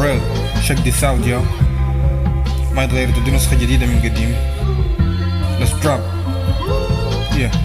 For real, check this out yo. ما يتغير، دي نسخة جديدة من قديم. Let's drop. Yeah.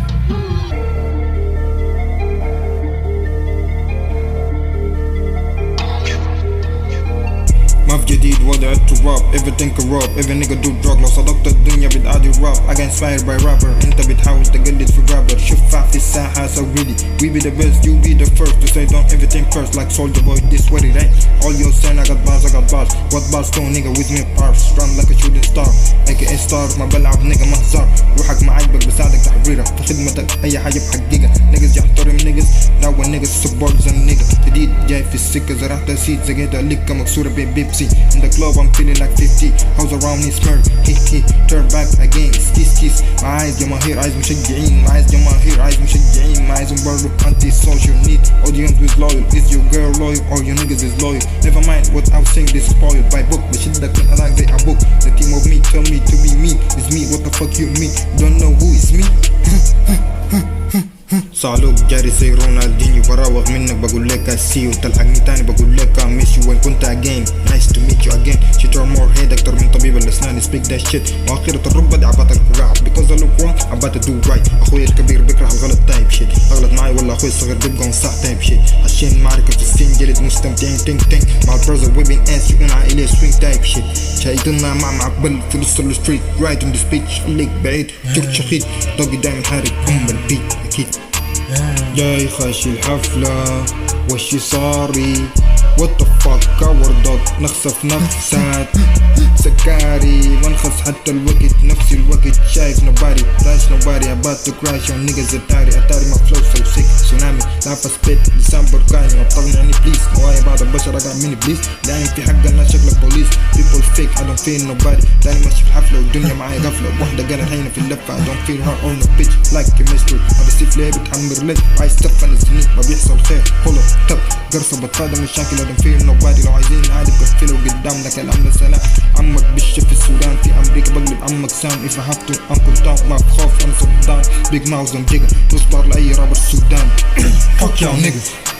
ما في جديد وضع التراب. Everything corrupt. Every nigga do drug. لو صدقت الدنيا بتعادي rap. I get inspired by rapper. انت بتحاول تقلد في rapper. شفاف في الساحة so really. We be the best, you be the first to say don't everything first like soldier boy. This what it ain't. All your saying I got bars, I got bars. What bars don't nigga with me bars. Run like a shooting star. AKA star. ما بلعب نيجا ما هزار. روحك معاجبك بساعدك تحريرها. في خدمتك أي حاجة بحققها. نيجز يحترم نيجز. Now a niggas support the nigga. جديد جاي في السكة زرعت سيد زقيتها لكة مكسورة بيبسي. In the club I'm feeling like 50. House around me smirk. He turn back again. Kiss. عايز جماهير عايز مشجعين. عايز جماهير عايز مشجعين. ما عايزهم برضو anti social. Need audience with loyal. Is your girl loyal or your niggas is loyal? Never mind what I'm saying, this spoiled by book. بشدك من أراك زي أبوك. The team of me tell me to be me. Is me what the fuck you mean? Don't know who is me. صعلوك جاري زي رونالدينيو. براوغ منك بقول لك اسيو. تلحقني تاني بقول لك اميس يو وين كنت اجين. نايس تو ميت يو اجين. شي تور مور هيد اكتر من طبيب الاسنان. سبيك ذات شيت. واخيرة الرب دي عباتك راب. بيكوز I look wrong عبات do right. اخوي الكبير بيكره الغلط تايب شيت. اغلط معي ولا اخوي الصغير بيبقى صح تايب شيت. حشين معركة في السين جلد مستمتعين تنك مع البرزر ويبين اس يكون عائلية سوينج تايب شيت. شايدنا مع معقبل في نص الستريت. رايت اون ذا سبيتش خليك بعيد. ترك شخيط ضوقي دايما حارق البيت اكيد. جاي خاشي الحفلة وشي صاري. What the fuck كوردات نخسف نفسات سكاري. منخس حتى الوقت نفسي الوقت. شايف nobody that's nobody about to crash on niggas أتاري ما flow so sick تسونامي لافا سبيت لسان بركاني. أبطلني عني بليز. نوايا بعض البشر أقع مني بليز. لأني في حق الناس شكلك بوليس. people fake I don't feel nobody. تاني ماشي في الحفلة والدنيا معايا غفلة. واحدة قالت هينا في اللفة I don't feel her on the bitch like chemistry. ما بسيف ليه بتحمر ليه عايز تفن الزنيق ما بيحصل خير. هولو تب قرصة بتفادى مشاكل I don't feel nobody. لو عايزين عادي بقفله قدامنا كلامنا سلام. عمك بالشي في السودان في أمريكا بقلب عمك سام. if I have to uncle down ما بخاف أنا صدام. big mouth and jigger تصبر لأي رابر السودان. fuck y'all niggas.